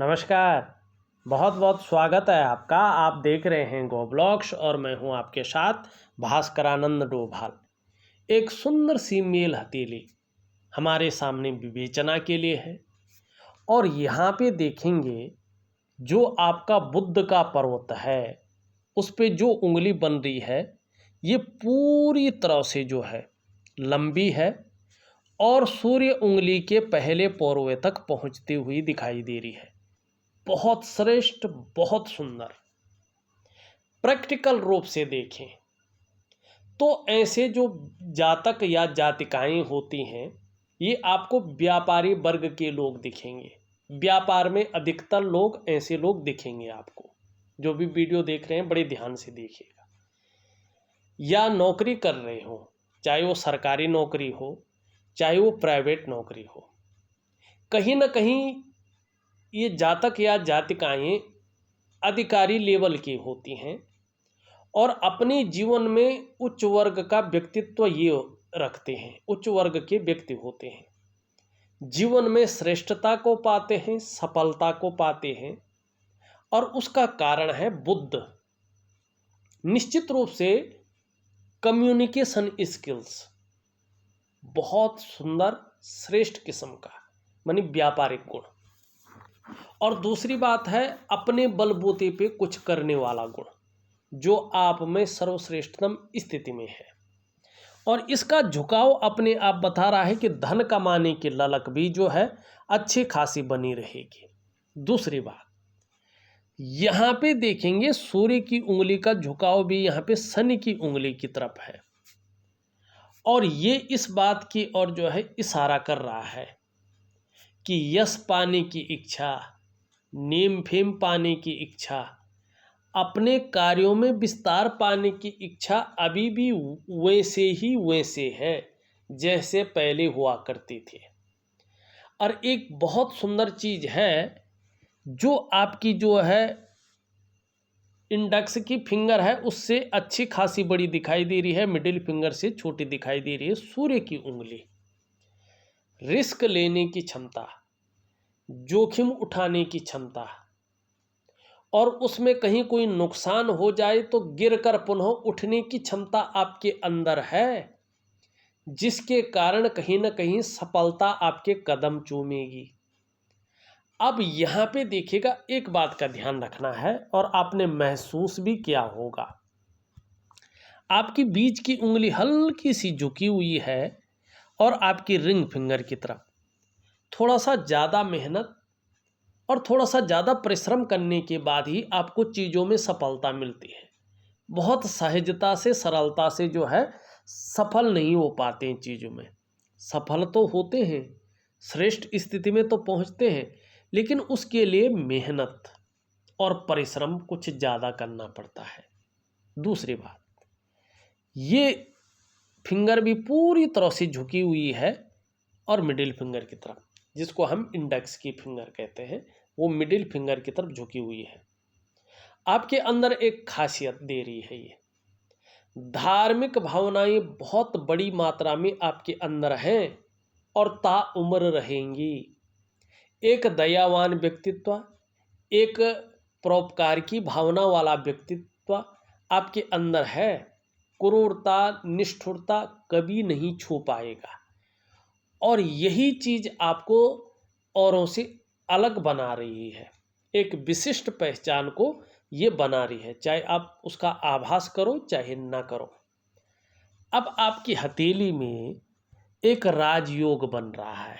नमस्कार। बहुत बहुत स्वागत है आपका। आप देख रहे हैं गो ब्लॉग्स और मैं हूं आपके साथ भास्करानंद डोभाल। एक सुंदर सी मेल हथेली हमारे सामने विवेचना के लिए है और यहाँ पे देखेंगे जो आपका बुद्ध का पर्वत है उस पे जो उंगली बन रही है ये पूरी तरह से जो है लंबी है और सूर्य उंगली के पहले पोरवे तक पहुँचती हुई दिखाई दे रही है। बहुत श्रेष्ठ, बहुत सुंदर। प्रैक्टिकल रूप से देखें तो ऐसे जो जातक या जातिकाएं होती हैं ये आपको व्यापारी वर्ग के लोग दिखेंगे। व्यापार में अधिकतर लोग ऐसे लोग दिखेंगे आपको। जो भी वीडियो देख रहे हैं बड़े ध्यान से देखिएगा। या नौकरी कर रहे हो, चाहे वो सरकारी नौकरी हो चाहे वो प्राइवेट नौकरी हो, कहीं ना कहीं ये जातक या जातिकाएं अधिकारी लेवल की होती हैं और अपने जीवन में उच्च वर्ग का व्यक्तित्व ये रखते हैं। उच्च वर्ग के व्यक्ति होते हैं, जीवन में श्रेष्ठता को पाते हैं, सफलता को पाते हैं और उसका कारण है बुद्ध। निश्चित रूप से कम्युनिकेशन स्किल्स बहुत सुंदर श्रेष्ठ किस्म का मानी व्यापारिक गुण। और दूसरी बात है अपने बलबूते पे कुछ करने वाला गुण जो आप में सर्वश्रेष्ठतम स्थिति में है। और इसका झुकाव अपने आप बता रहा है कि धन कमाने की ललक भी जो है अच्छी खासी बनी रहेगी। दूसरी बात यहाँ पे देखेंगे सूर्य की उंगली का झुकाव भी यहाँ पे शनि की उंगली की तरफ है और ये इस बात की ओर जो है इशारा कर रहा है कि यश पाने की इच्छा, नेम फेम पाने की इच्छा, अपने कार्यों में विस्तार पाने की इच्छा अभी भी वैसे है जैसे पहले हुआ करती थी। और एक बहुत सुंदर चीज़ है जो आपकी जो है इंडेक्स की फिंगर है उससे अच्छी खासी बड़ी दिखाई दे रही है, मिडिल फिंगर से छोटी दिखाई दे रही है। सूर्य की उंगली रिस्क लेने की क्षमता, जोखिम उठाने की क्षमता और उसमें कहीं कोई नुकसान हो जाए तो गिरकर पुनः उठने की क्षमता आपके अंदर है, जिसके कारण कहीं ना कहीं सफलता आपके कदम चूमेगी। अब यहाँ पे देखिएगा, एक बात का ध्यान रखना है और आपने महसूस भी किया होगा, आपकी बीच की उंगली हल्की सी झुकी हुई है और आपकी रिंग फिंगर की तरफ थोड़ा सा ज़्यादा मेहनत और थोड़ा सा ज़्यादा परिश्रम करने के बाद ही आपको चीज़ों में सफलता मिलती है। बहुत सहजता से, सरलता से जो है सफल नहीं हो पाते हैं चीज़ों में। सफल तो होते हैं, श्रेष्ठ स्थिति में तो पहुंचते हैं, लेकिन उसके लिए मेहनत और परिश्रम कुछ ज़्यादा करना पड़ता है। दूसरी बात, ये फिंगर भी पूरी तरह से झुकी हुई है और मिडिल फिंगर की तरफ, जिसको हम इंडेक्स की फिंगर कहते हैं, वो मिडिल फिंगर की तरफ झुकी हुई है। आपके अंदर एक खासियत दे रही है, ये धार्मिक भावनाएं बहुत बड़ी मात्रा में आपके अंदर हैं और ताउम्र रहेंगी। एक दयावान व्यक्तित्व, एक परोपकार की भावना वाला व्यक्तित्व आपके अंदर है। क्रूरता, निष्ठुरता कभी नहीं छू पाएगा और यही चीज़ आपको औरों से अलग बना रही है, एक विशिष्ट पहचान को ये बना रही है, चाहे आप उसका आभास करो चाहे ना करो। अब आपकी हथेली में एक राजयोग बन रहा है,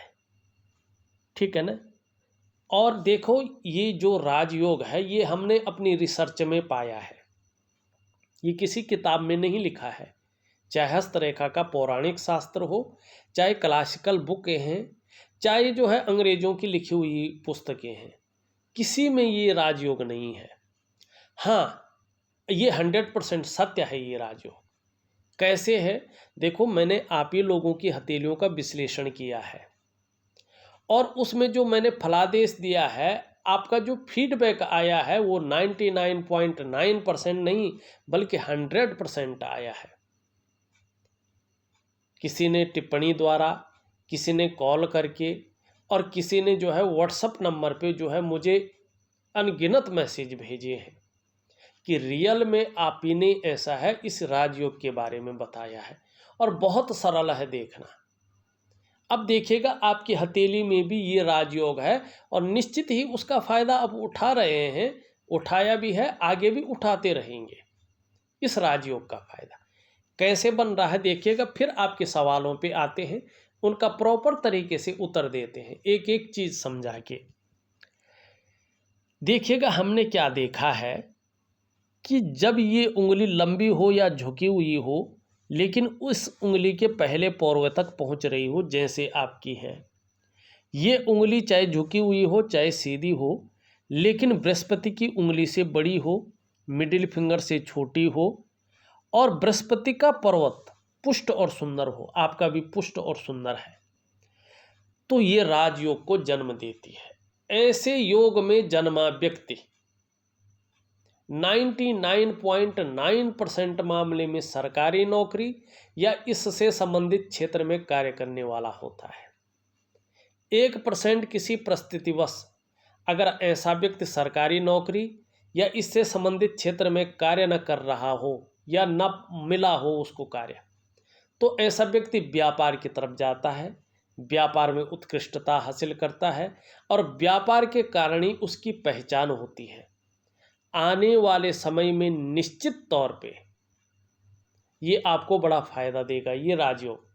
ठीक है ना। और देखो ये जो राजयोग है ये हमने अपनी रिसर्च में पाया है, ये किसी किताब में नहीं लिखा है। चाहे हस्तरेखा का पौराणिक शास्त्र हो, चाहे क्लासिकल बुकें हैं, चाहे जो है अंग्रेजों की लिखी हुई पुस्तकें हैं, किसी में ये राजयोग नहीं है। हाँ, ये 100% सत्य है। ये राजयोग कैसे है, देखो मैंने आप ही लोगों की हथेलियों का विश्लेषण किया है और उसमें जो मैंने फलादेश दिया है, आपका जो फीडबैक आया है वो 99.9% नहीं बल्कि 100% आया है। किसी ने टिप्पणी द्वारा, किसी ने कॉल करके और किसी ने जो है व्हाट्सएप नंबर पे जो है मुझे अनगिनत मैसेज भेजे हैं कि रियल में आप ही ने ऐसा है, इस राजयोग के बारे में बताया है और बहुत सरल है देखना। अब देखिएगा आपकी हथेली में भी ये राजयोग है और निश्चित ही उसका फायदा अब उठा रहे हैं, उठाया भी है, आगे भी उठाते रहेंगे। इस राजयोग का फायदा कैसे बन रहा है देखिएगा। फिर आपके सवालों पे आते हैं, उनका प्रॉपर तरीके से उत्तर देते हैं, एक एक चीज समझा के। देखिएगा हमने क्या देखा है कि जब ये उंगली लंबी हो या झुकी हुई हो, लेकिन उस उंगली के पहले पोर्वे तक पहुंच रही हो, जैसे आपकी है ये उंगली, चाहे झुकी हुई हो चाहे सीधी हो, लेकिन बृहस्पति की उंगली से बड़ी हो, मिडिल फिंगर से छोटी हो, और बृहस्पति का पर्वत पुष्ट और सुंदर हो, आपका भी पुष्ट और सुंदर है, तो ये राजयोग को जन्म देती है। ऐसे योग में जन्मा व्यक्ति 99.9% मामले में सरकारी नौकरी या इससे संबंधित क्षेत्र में कार्य करने वाला होता है। 1% किसी परिस्थितिवश अगर ऐसा व्यक्ति सरकारी नौकरी या इससे संबंधित क्षेत्र में कार्य न कर रहा हो या न मिला हो उसको कार्य, तो ऐसा व्यक्ति व्यापार की तरफ जाता है, व्यापार में उत्कृष्टता हासिल करता है और व्यापार के कारण ही उसकी पहचान होती है। आने वाले समय में निश्चित तौर पे ये आपको बड़ा फायदा देगा ये राजयोग।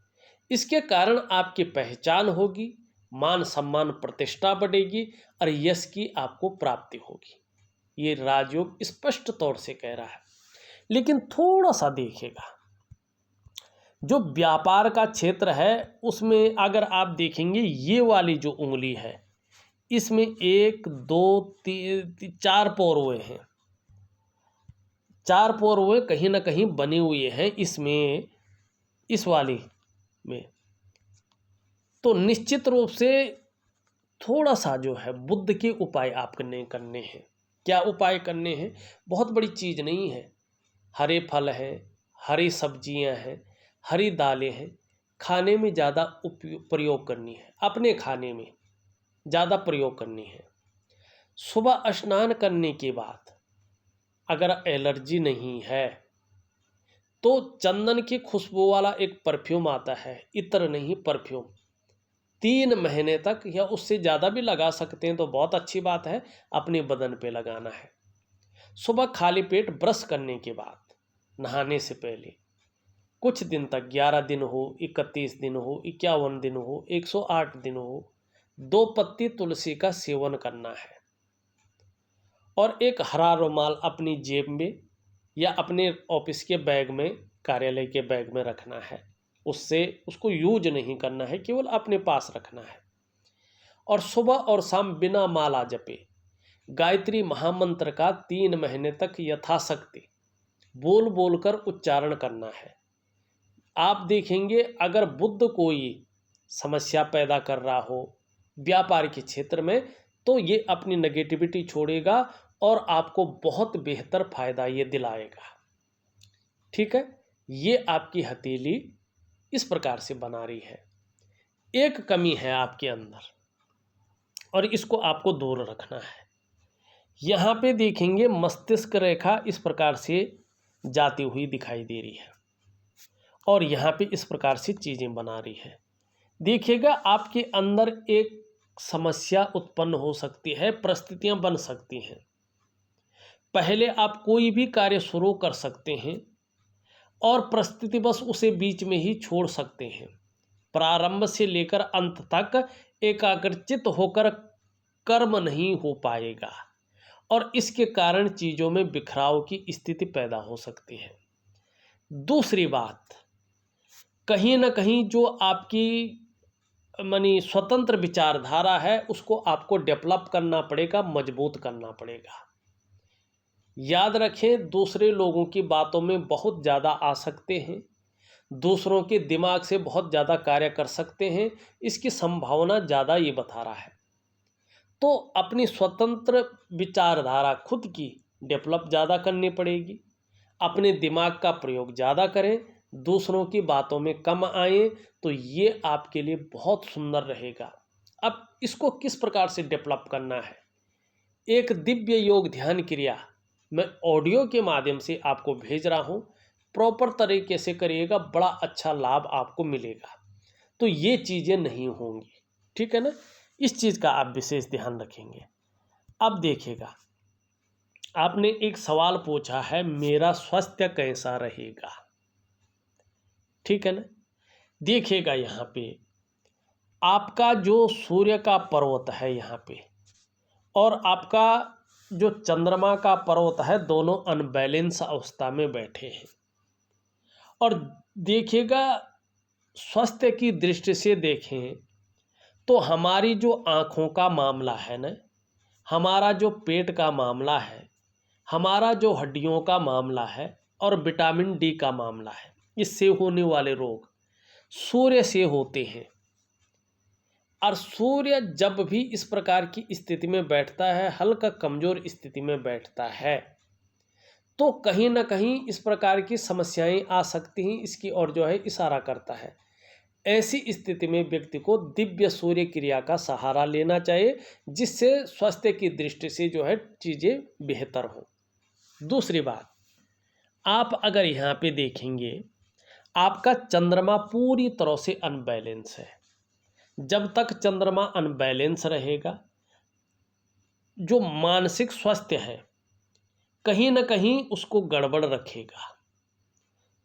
इसके कारण आपकी पहचान होगी, मान सम्मान प्रतिष्ठा बढ़ेगी और यश की आपको प्राप्ति होगी। ये राजयोग स्पष्ट तौर से कह रहा है। लेकिन थोड़ा सा देखिएगा, जो व्यापार का क्षेत्र है उसमें अगर आप देखेंगे ये वाली जो उंगली है इसमें 1 2 3 4 पोरवे हैं, 4 पोरवे कहीं ना कहीं बने हुए हैं इसमें, इस वाली में। तो निश्चित रूप से थोड़ा सा जो है बुद्ध के उपाय आपने करने हैं। क्या उपाय करने हैं? बहुत बड़ी चीज़ नहीं है। हरे फल हैं, हरी सब्जियां हैं, हरी दालें हैं, खाने में ज़्यादा प्रयोग करनी है, अपने खाने में ज़्यादा प्रयोग करनी है। सुबह स्नान करने के बाद अगर एलर्जी नहीं है तो चंदन की खुशबू वाला एक परफ्यूम आता है, इत्र नहीं परफ्यूम, 3 महीने तक या उससे ज़्यादा भी लगा सकते हैं तो बहुत अच्छी बात है, अपने बदन पे लगाना है। सुबह खाली पेट ब्रश करने के बाद, नहाने से पहले कुछ दिन तक, 11 दिन हो, 31 दिन हो, 51 दिन हो, 108 दिन हो, 2 पत्ती तुलसी का सेवन करना है और एक हरा रुमाल अपनी जेब में या अपने ऑफिस के बैग में, कार्यालय के बैग में रखना है। उसको यूज नहीं करना है, केवल अपने पास रखना है। और सुबह और शाम बिना माला जपे गायत्री महामंत्र का 3 महीने तक यथाशक्ति बोल बोल कर उच्चारण करना है। आप देखेंगे अगर बुद्ध कोई समस्या पैदा कर रहा हो व्यापार के क्षेत्र में तो ये अपनी नेगेटिविटी छोड़ेगा और आपको बहुत बेहतर फायदा ये दिलाएगा। ठीक है, ये आपकी हथेली इस प्रकार से बना रही है। एक कमी है आपके अंदर और इसको आपको दूर रखना है। यहाँ पे देखेंगे मस्तिष्क रेखा इस प्रकार से जाती हुई दिखाई दे रही है और यहाँ पे इस प्रकार से चीज़ें बना रही है। देखिएगा आपके अंदर एक समस्या उत्पन्न हो सकती है, परिस्थितियाँ बन सकती हैं। पहले आप कोई भी कार्य शुरू कर सकते हैं और परिस्थितिवश उसे बीच में ही छोड़ सकते हैं। प्रारंभ से लेकर अंत तक एकाग्रचित होकर कर्म नहीं हो पाएगा और इसके कारण चीज़ों में बिखराव की स्थिति पैदा हो सकती है। दूसरी बात, कहीं ना कहीं जो आपकी स्वतंत्र विचारधारा है उसको आपको डेवलप करना पड़ेगा, मजबूत करना पड़ेगा। याद रखें, दूसरे लोगों की बातों में बहुत ज़्यादा आ सकते हैं, दूसरों के दिमाग से बहुत ज़्यादा कार्य कर सकते हैं, इसकी संभावना ज़्यादा ये बता रहा है। तो अपनी स्वतंत्र विचारधारा खुद की डेवलप ज़्यादा करनी पड़ेगी, अपने दिमाग का प्रयोग ज़्यादा करें, दूसरों की बातों में कम आएँ, तो ये आपके लिए बहुत सुंदर रहेगा। अब इसको किस प्रकार से डेवलप करना है, एक दिव्य योग ध्यान क्रिया मैं ऑडियो के माध्यम से आपको भेज रहा हूँ, प्रॉपर तरीके से करिएगा, बड़ा अच्छा लाभ आपको मिलेगा। तो ये चीज़ें नहीं होंगी, ठीक है ना, इस चीज़ का आप विशेष ध्यान रखेंगे। अब देखिएगा, आपने एक सवाल पूछा है, मेरा स्वास्थ्य कैसा रहेगा, ठीक है ना। देखिएगा यहाँ पे आपका जो सूर्य का पर्वत है यहाँ पे और आपका जो चंद्रमा का पर्वत है, दोनों अनबैलेंस अवस्था में बैठे हैं। और देखिएगा, स्वास्थ्य की दृष्टि से देखें तो हमारी जो आँखों का मामला है ना, हमारा जो पेट का मामला है, हमारा जो हड्डियों का मामला है और विटामिन डी का मामला है, इससे होने वाले रोग सूर्य से होते हैं। और सूर्य जब भी इस प्रकार की स्थिति में बैठता है, हल्का कमज़ोर स्थिति में बैठता है, तो कहीं ना कहीं इस प्रकार की समस्याएं आ सकती हैं, इसकी ओर जो है इशारा करता है। ऐसी स्थिति में व्यक्ति को दिव्य सूर्य क्रिया का सहारा लेना चाहिए, जिससे स्वास्थ्य की दृष्टि से जो है चीज़ें बेहतर हों। दूसरी बात, आप अगर यहाँ पे देखेंगे, आपका चंद्रमा पूरी तरह से अनबैलेंस है। जब तक चंद्रमा अनबैलेंस रहेगा, जो मानसिक स्वास्थ्य है कहीं ना कहीं उसको गड़बड़ रखेगा,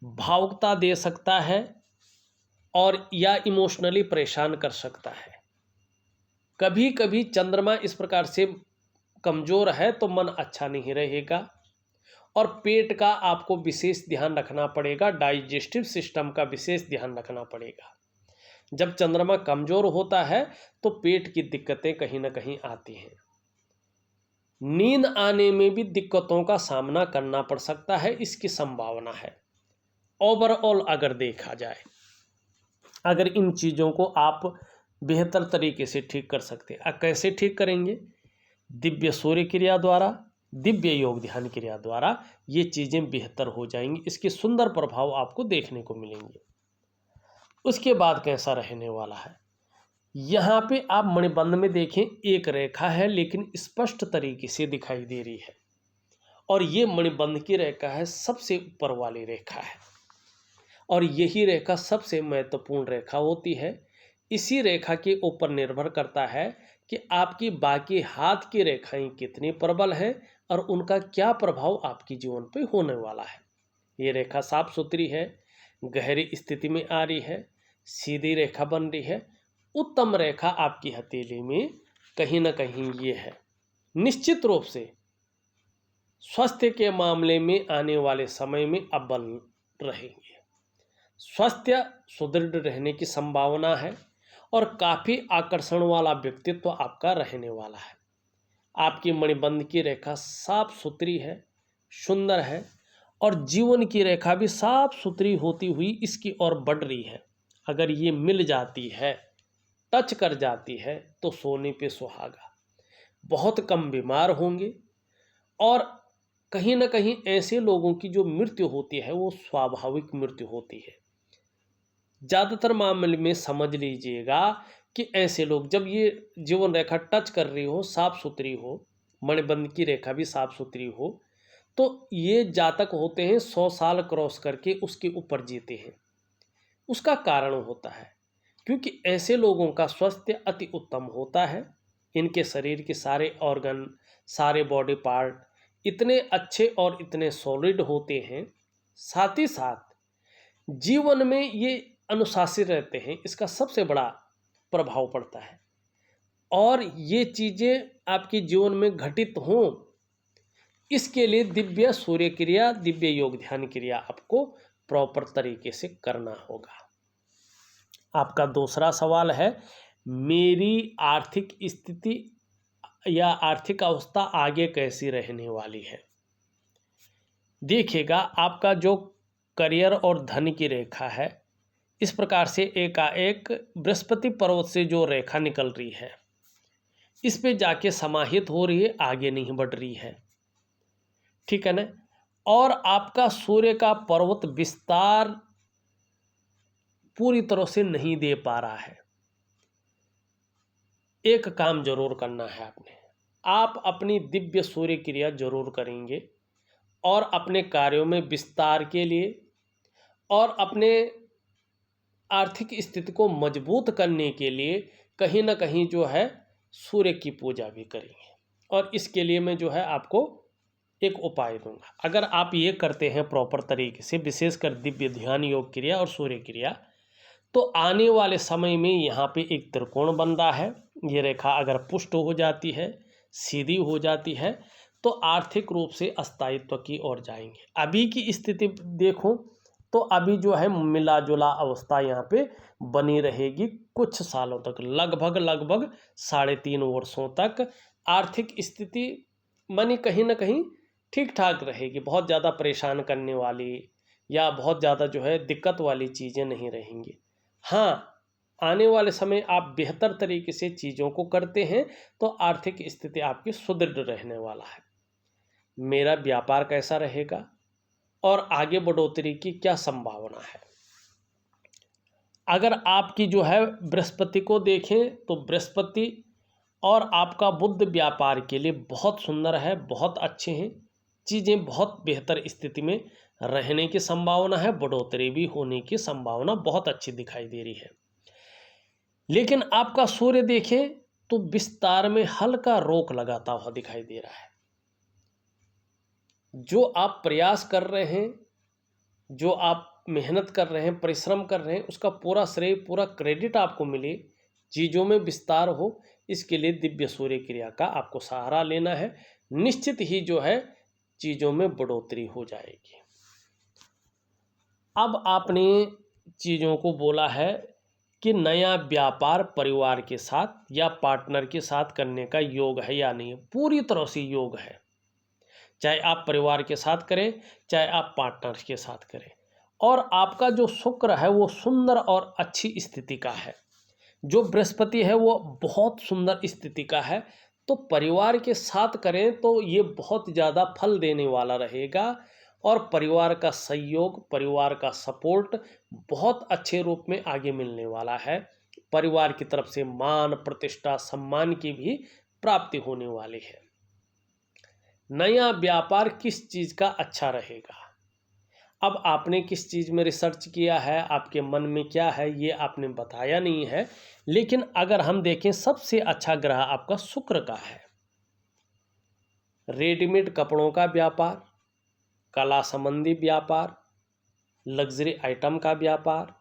भावुकता दे सकता है और या इमोशनली परेशान कर सकता है। कभी कभी चंद्रमा इस प्रकार से कमज़ोर है तो मन अच्छा नहीं रहेगा और पेट का आपको विशेष ध्यान रखना पड़ेगा, डाइजेस्टिव सिस्टम का विशेष ध्यान रखना पड़ेगा। जब चंद्रमा कमज़ोर होता है तो पेट की दिक्कतें कहीं ना कहीं आती हैं। नींद आने में भी दिक्कतों का सामना करना पड़ सकता है, इसकी संभावना है। ओवरऑल अगर देखा जाए, अगर इन चीज़ों को आप बेहतर तरीके से ठीक कर सकते हैं, कैसे ठीक करेंगे? दिव्य सूर्य क्रिया द्वारा, दिव्य योग ध्यान क्रिया द्वारा ये चीज़ें बेहतर हो जाएंगी, इसके सुंदर प्रभाव आपको देखने को मिलेंगे। उसके बाद कैसा रहने वाला है, यहाँ पे आप मणिबंध में देखें, एक रेखा है लेकिन स्पष्ट तरीके से दिखाई दे रही है, और ये मणिबंध की रेखा है, सबसे ऊपर वाली रेखा है, और यही रेखा सबसे महत्वपूर्ण रेखा होती है। इसी रेखा के ऊपर निर्भर करता है कि आपकी बाकी हाथ की रेखाएं कितनी प्रबल हैं और उनका क्या प्रभाव आपके जीवन पर होने वाला है। ये रेखा साफ सुथरी है, गहरी स्थिति में आ रही है, सीधी रेखा बन रही है, उत्तम रेखा आपकी हथेली में कहीं ना कहीं ये है। निश्चित रूप से स्वास्थ्य के मामले में आने वाले समय में अव्वल रहेंगे। स्वास्थ्य सुदृढ़ रहने की संभावना है और काफ़ी आकर्षण वाला व्यक्तित्व आपका रहने वाला है। आपकी मणिबंध की रेखा साफ सुथरी है, सुंदर है, और जीवन की रेखा भी साफ सुथरी होती हुई इसकी ओर बढ़ रही है। अगर ये मिल जाती है, टच कर जाती है, तो सोने पे सुहागा। बहुत कम बीमार होंगे, और कहीं ना कहीं ऐसे लोगों की जो मृत्यु होती है वो स्वाभाविक मृत्यु होती है। ज़्यादातर मामले में समझ लीजिएगा कि ऐसे लोग, जब ये जीवन रेखा टच कर रही हो, साफ सुथरी हो, मणिबंध की रेखा भी साफ सुथरी हो, तो ये जातक होते हैं 100 साल क्रॉस करके उसके ऊपर जीते हैं। उसका कारण होता है क्योंकि ऐसे लोगों का स्वास्थ्य अति उत्तम होता है। इनके शरीर के सारे ऑर्गन, सारे बॉडी पार्ट इतने अच्छे और इतने सॉलिड होते हैं, साथ ही साथ जीवन में ये अनुशासित रहते हैं, इसका सबसे बड़ा प्रभाव पड़ता है। और ये चीज़ें आपके जीवन में घटित हों, इसके लिए दिव्य सूर्य क्रिया, दिव्य योग ध्यान क्रिया आपको प्रॉपर तरीके से करना होगा। आपका दूसरा सवाल है, मेरी आर्थिक स्थिति या आर्थिक अवस्था आगे कैसी रहने वाली है। देखिएगा, आपका जो करियर और धन की रेखा है, इस प्रकार से एकाएक बृहस्पति पर्वत से जो रेखा निकल रही है, इस पे जाके समाहित हो रही है, आगे नहीं बढ़ रही है, ठीक है ना। और आपका सूर्य का पर्वत विस्तार पूरी तरह से नहीं दे पा रहा है। एक काम जरूर करना है आपने, आप अपनी दिव्य सूर्य क्रिया जरूर करेंगे और अपने कार्यों में विस्तार के लिए और अपने आर्थिक स्थिति को मजबूत करने के लिए कहीं ना कहीं जो है सूर्य की पूजा भी करेंगे। और इसके लिए मैं जो है आपको एक उपाय दूंगा। अगर आप ये करते हैं प्रॉपर तरीके से, विशेषकर दिव्य ध्यान योग क्रिया और सूर्य क्रिया, तो आने वाले समय में यहाँ पे एक त्रिकोण बन रहा है। ये रेखा अगर पुष्ट हो जाती है, सीधी हो जाती है, तो आर्थिक रूप से स्थायित्व की ओर जाएंगे। अभी की स्थिति देखो तो अभी जो है मिला जुला अवस्था यहाँ पे बनी रहेगी कुछ सालों तक, लगभग 3.5 वर्षों तक आर्थिक स्थिति मानी कहीं ना कहीं ठीक ठाक रहेगी। बहुत ज़्यादा परेशान करने वाली या बहुत ज़्यादा जो है दिक्कत वाली चीज़ें नहीं रहेंगी। हाँ, आने वाले समय आप बेहतर तरीके से चीज़ों को करते हैं तो आर्थिक स्थिति आपकी सुदृढ़ रहने वाला है। मेरा व्यापार कैसा रहेगा और आगे बढ़ोतरी की क्या संभावना है? अगर आपकी जो है बृहस्पति को देखें तो बृहस्पति और आपका बुध व्यापार के लिए बहुत सुंदर है, बहुत अच्छे हैं, चीज़ें बहुत बेहतर स्थिति में रहने की संभावना है, बढ़ोतरी भी होने की संभावना बहुत अच्छी दिखाई दे रही है। लेकिन आपका सूर्य देखें तो विस्तार में हल्का रोक लगाता हुआ दिखाई दे रहा है। जो आप प्रयास कर रहे हैं, जो आप मेहनत कर रहे हैं, परिश्रम कर रहे हैं, उसका पूरा श्रेय, पूरा क्रेडिट आपको मिले, चीज़ों में विस्तार हो, इसके लिए दिव्य सूर्य क्रिया का आपको सहारा लेना है। निश्चित ही जो है चीज़ों में बढ़ोतरी हो जाएगी। अब आपने चीज़ों को बोला है कि नया व्यापार परिवार के साथ या पार्टनर के साथ करने का योग है या नहीं। पूरी तरह से योग है, चाहे आप परिवार के साथ करें, चाहे आप पार्टनर के साथ करें। और आपका जो शुक्र है वो सुंदर और अच्छी स्थिति का है, जो बृहस्पति है वो बहुत सुंदर स्थिति का है। तो परिवार के साथ करें तो ये बहुत ज़्यादा फल देने वाला रहेगा और परिवार का सहयोग, परिवार का सपोर्ट बहुत अच्छे रूप में आगे मिलने वाला है। परिवार की तरफ से मान, प्रतिष्ठा, सम्मान की भी प्राप्ति होने वाली है। नया व्यापार किस चीज़ का अच्छा रहेगा? अब आपने किस चीज़ में रिसर्च किया है, आपके मन में क्या है, ये आपने बताया नहीं है। लेकिन अगर हम देखें, सबसे अच्छा ग्रह आपका शुक्र का है। रेडीमेड कपड़ों का व्यापार, कला संबंधी व्यापार, लग्जरी आइटम का व्यापार,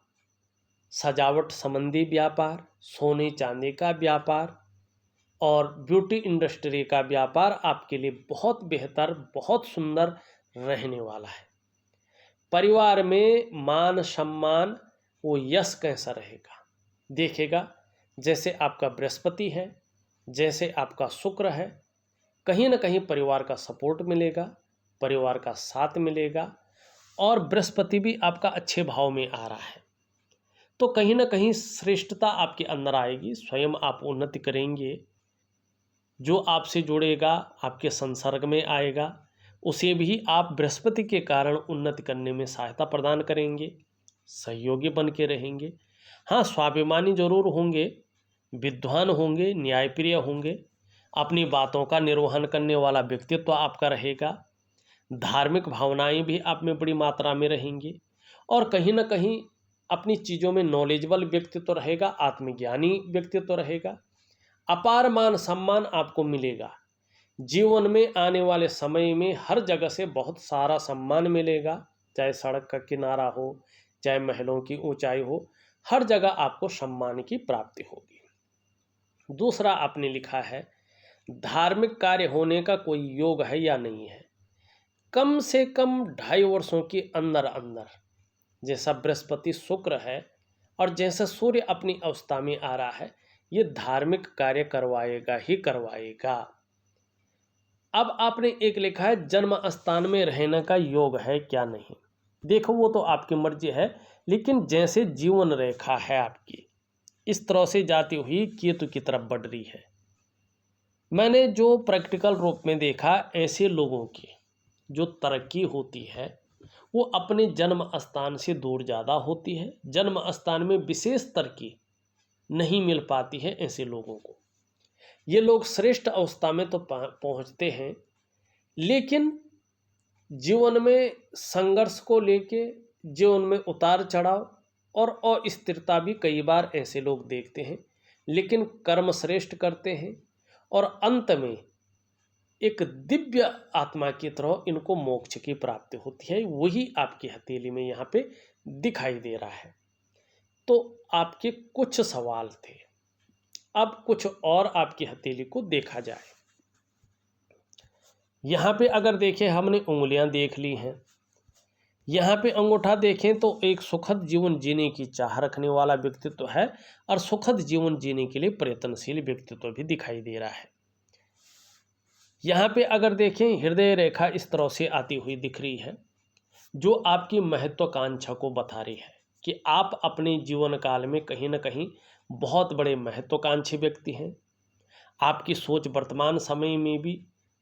सजावट संबंधी व्यापार, सोने चांदी का व्यापार और ब्यूटी इंडस्ट्री का व्यापार आपके लिए बहुत बेहतर, बहुत सुंदर रहने वाला है। परिवार में मान सम्मान, वो यश कैसा रहेगा देखेगा। जैसे आपका बृहस्पति है, जैसे आपका शुक्र है, कहीं ना कहीं परिवार का सपोर्ट मिलेगा, परिवार का साथ मिलेगा। और बृहस्पति भी आपका अच्छे भाव में आ रहा है, तो कहीं ना कहीं श्रेष्ठता आपके अंदर आएगी, स्वयं आप उन्नति करेंगे। जो आपसे जुड़ेगा, आपके संसर्ग में आएगा, उसे भी आप बृहस्पति के कारण उन्नति करने में सहायता प्रदान करेंगे, सहयोगी बन के रहेंगे। हाँ, स्वाभिमानी जरूर होंगे, विद्वान होंगे, न्यायप्रिय होंगे, अपनी बातों का निर्वहन करने वाला व्यक्तित्व आपका रहेगा। धार्मिक भावनाएं भी आप में बड़ी मात्रा में रहेंगी और कहीं ना कहीं अपनी चीज़ों में नॉलेजेबल व्यक्तित्व रहेगा, आत्मज्ञानी व्यक्तित्व रहेगा। अपार मान सम्मान आपको मिलेगा। जीवन में आने वाले समय में हर जगह से बहुत सारा सम्मान मिलेगा, चाहे सड़क का किनारा हो, चाहे महलों की ऊंचाई हो, हर जगह आपको सम्मान की प्राप्ति होगी। दूसरा आपने लिखा है, धार्मिक कार्य होने का कोई योग है या नहीं है। कम से कम 2.5 वर्षों के अंदर अंदर, जैसा बृहस्पति शुक्र है और जैसा सूर्य अपनी अवस्था में आ रहा है, ये धार्मिक कार्य करवाएगा ही करवाएगा। अब आपने एक लिखा है, जन्म स्थान में रहने का योग है क्या नहीं। देखो, वो तो आपकी मर्जी है, लेकिन जैसे जीवन रेखा है आपकी इस तरह से जाती हुई केतु की तरफ बढ़ रही है। मैंने जो प्रैक्टिकल रूप में देखा, ऐसे लोगों की जो तरक्की होती है वो अपने जन्म स्थान से दूर ज़्यादा होती है। जन्म स्थान में विशेष तरक्की नहीं मिल पाती है ऐसे लोगों को। ये लोग श्रेष्ठ अवस्था में तो पहुंचते हैं, लेकिन जीवन में संघर्ष को लेके, जीवन में उतार चढ़ाव और अस्थिरता भी कई बार ऐसे लोग देखते हैं, लेकिन कर्म श्रेष्ठ करते हैं और अंत में एक दिव्य आत्मा की तरह इनको मोक्ष की प्राप्ति होती है। वही आपकी हथेली में यहाँ पे दिखाई दे रहा है। तो आपके कुछ सवाल थे, अब कुछ और आपकी हथेली को देखा जाए। यहाँ पे अगर देखें, हमने उंगलियां देख ली हैं। यहाँ पे अंगूठा देखें तो एक सुखद जीवन जीने की चाह रखने वाला व्यक्तित्व है और सुखद जीवन जीने के लिए प्रयत्नशील व्यक्तित्व भी दिखाई दे रहा है। यहाँ पे अगर देखें, हृदय रेखा इस तरह से आती हुई दिख रही है, जो आपकी महत्वाकांक्षा को बता रही है कि आप अपने जीवन काल में कहीं ना कहीं बहुत बड़े महत्वाकांक्षी व्यक्ति हैं। आपकी सोच वर्तमान समय में भी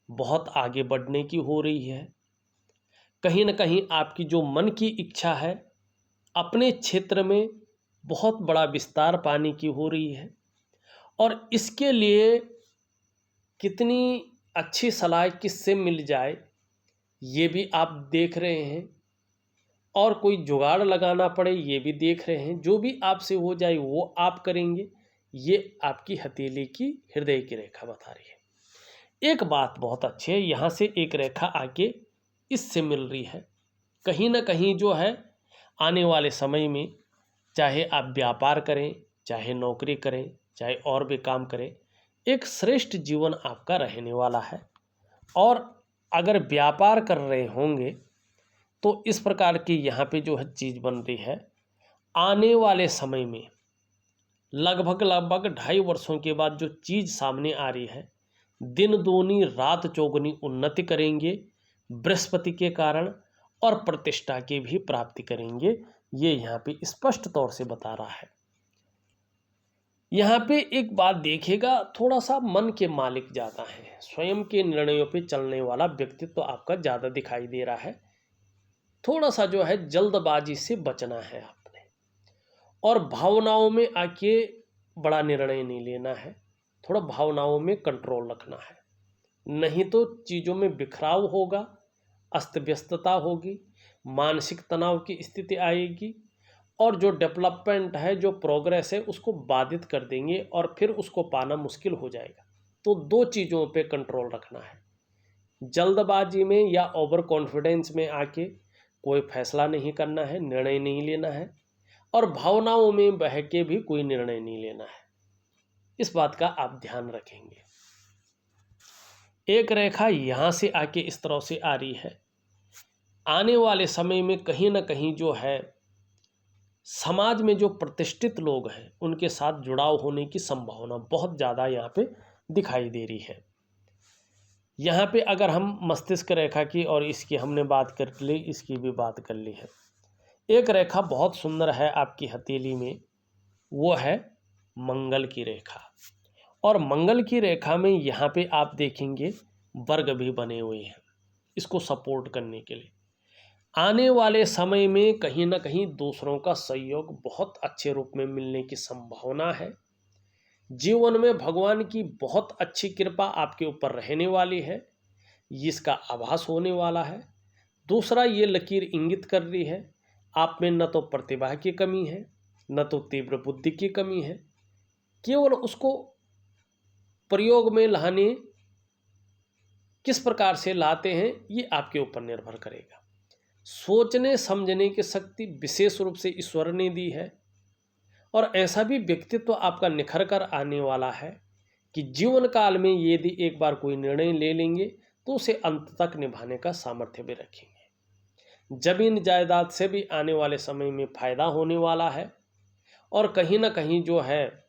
बहुत आगे बढ़ने की हो रही है। कहीं ना कहीं आपकी जो मन की इच्छा है, अपने क्षेत्र में बहुत बड़ा विस्तार पाने की हो रही है, और इसके लिए कितनी अच्छी सलाह किससे मिल जाए ये भी आप देख रहे हैं, और कोई जुगाड़ लगाना पड़े ये भी देख रहे हैं। जो भी आपसे हो जाए वो आप करेंगे। ये आपकी हथेली की हृदय की रेखा बता रही है। एक बात बहुत अच्छी है, यहाँ से एक रेखा आके इससे मिल रही है। कहीं ना कहीं जो है आने वाले समय में, चाहे आप व्यापार करें, चाहे नौकरी करें, चाहे और भी काम करें, एक श्रेष्ठ जीवन आपका रहने वाला है। और अगर व्यापार कर रहे होंगे तो इस प्रकार की यहाँ पे जो है चीज़ बन रही है, आने वाले समय में लगभग 2.5 वर्षों के बाद जो चीज़ सामने आ रही है, दिन दूनी रात चौगुनी उन्नति करेंगे बृहस्पति के कारण, और प्रतिष्ठा की भी प्राप्ति करेंगे। ये यहाँ पे स्पष्ट तौर से बता रहा है। यहाँ पे एक बात देखिएगा, थोड़ा सा मन के मालिक ज़्यादा हैं, स्वयं के निर्णयों पे चलने वाला व्यक्तित्व तो आपका ज़्यादा दिखाई दे रहा है। थोड़ा सा जो है जल्दबाजी से बचना है आपने, और भावनाओं में आके बड़ा निर्णय नहीं लेना है। थोड़ा भावनाओं में कंट्रोल रखना है, नहीं तो चीज़ों में बिखराव होगा, अस्त व्यस्तता होगी, मानसिक तनाव की स्थिति आएगी, और जो डेवलपमेंट है, जो प्रोग्रेस है, उसको बाधित कर देंगे और फिर उसको पाना मुश्किल हो जाएगा। तो 2 चीज़ों पे कंट्रोल रखना है, जल्दबाजी में या ओवर कॉन्फिडेंस में आके कोई फैसला नहीं करना है, निर्णय नहीं लेना है, और भावनाओं में बह के भी कोई निर्णय नहीं लेना है। इस बात का आप ध्यान रखेंगे। एक रेखा यहाँ से आके इस तरह से आ रही है, आने वाले समय में कहीं ना कहीं जो है समाज में जो प्रतिष्ठित लोग हैं उनके साथ जुड़ाव होने की संभावना बहुत ज़्यादा यहाँ पे दिखाई दे रही है। यहाँ पे अगर हम मस्तिष्क रेखा की और इसकी हमने बात कर ली, इसकी भी बात कर ली है। एक रेखा बहुत सुंदर है आपकी हथेली में, वो है मंगल की रेखा, और मंगल की रेखा में यहाँ पे आप देखेंगे वर्ग भी बने हुए हैं इसको सपोर्ट करने के लिए। आने वाले समय में कहीं ना कहीं दूसरों का सहयोग बहुत अच्छे रूप में मिलने की संभावना है। जीवन में भगवान की बहुत अच्छी कृपा आपके ऊपर रहने वाली है, इसका आभास होने वाला है। दूसरा, ये लकीर इंगित कर रही है आप में न तो प्रतिभा की कमी है, न तो तीव्र बुद्धि की कमी है, केवल उसको प्रयोग में लाने किस प्रकार से लाते हैं ये आपके ऊपर निर्भर करेगा। सोचने समझने की शक्ति विशेष रूप से ईश्वर ने दी है, और ऐसा भी व्यक्तित्व आपका निखर कर आने वाला है कि जीवन काल में यदि एक बार कोई निर्णय ले लेंगे तो उसे अंत तक निभाने का सामर्थ्य भी रखेंगे। जमीन जायदाद से भी आने वाले समय में फायदा होने वाला है, और कहीं ना कहीं जो है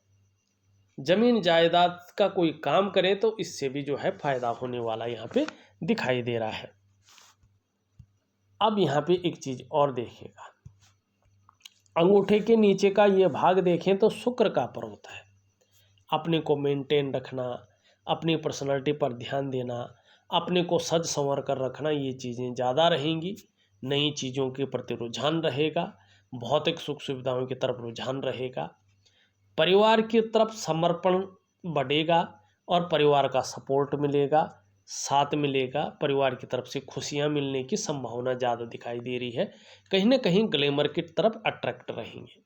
जमीन जायदाद का कोई काम करें तो इससे भी जो है फायदा होने वाला यहाँ पे दिखाई दे रहा है। अब यहाँ पे एक चीज और देखिएगा, अंगूठे के नीचे का ये भाग देखें तो शुक्र का पर्वत है। अपने को मेंटेन रखना, अपनी पर्सनालिटी पर ध्यान देना, अपने को सज संवर कर रखना, ये चीज़ें ज़्यादा रहेंगी। नई चीज़ों के प्रति रुझान रहेगा, भौतिक सुख सुविधाओं की तरफ रुझान रहेगा, परिवार की तरफ समर्पण बढ़ेगा, और परिवार का सपोर्ट मिलेगा, साथ मिलेगा, परिवार की तरफ से खुशियां मिलने की संभावना ज़्यादा दिखाई दे रही है। कहीं ना कहीं ग्लैमर की तरफ अट्रैक्ट रहेंगे।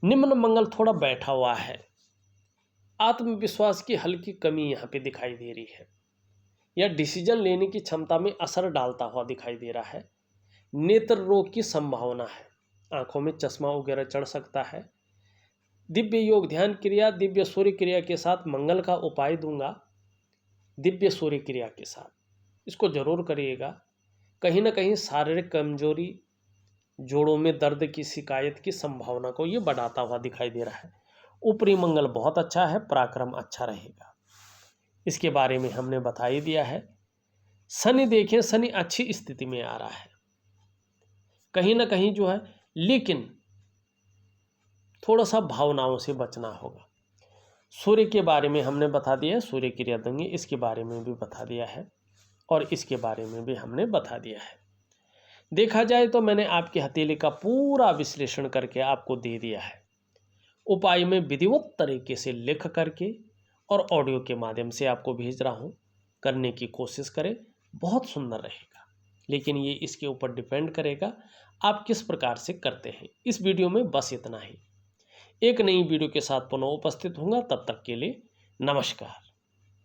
निम्न मंगल थोड़ा बैठा हुआ है, आत्मविश्वास की हल्की कमी यहाँ पे दिखाई दे रही है, या डिसीजन लेने की क्षमता में असर डालता हुआ दिखाई दे रहा है। नेत्र रोग की संभावना है, आंखों में चश्मा वगैरह चढ़ सकता है। दिव्य योग ध्यान क्रिया दिव्य सूर्य क्रिया के साथ मंगल का उपाय दूंगा, दिव्य सूर्य क्रिया के साथ इसको जरूर करिएगा। कहीं ना कहीं शारीरिक कमजोरी, जोड़ों में दर्द की शिकायत की संभावना को ये बढ़ाता हुआ दिखाई दे रहा है। ऊपरी मंगल बहुत अच्छा है, पराक्रम अच्छा रहेगा, इसके बारे में हमने बता ही दिया है। शनि देखें, शनि अच्छी स्थिति में आ रहा है कहीं ना कहीं जो है, लेकिन थोड़ा सा भावनाओं से बचना होगा। सूर्य के बारे में हमने बता दिया है, सूर्य क्रिया देंगे इसके बारे में भी बता दिया है, और इसके बारे में भी हमने बता दिया है। देखा जाए तो मैंने आपके हथेली का पूरा विश्लेषण करके आपको दे दिया है। उपाय में विधिवत तरीके से लिख करके और ऑडियो के माध्यम से आपको भेज रहा हूँ, करने की कोशिश करें, बहुत सुंदर रहेगा। लेकिन ये इसके ऊपर डिपेंड करेगा आप किस प्रकार से करते हैं। इस वीडियो में बस इतना ही। एक नई वीडियो के साथ पुनः उपस्थित होऊंगा, तब तक के लिए नमस्कार।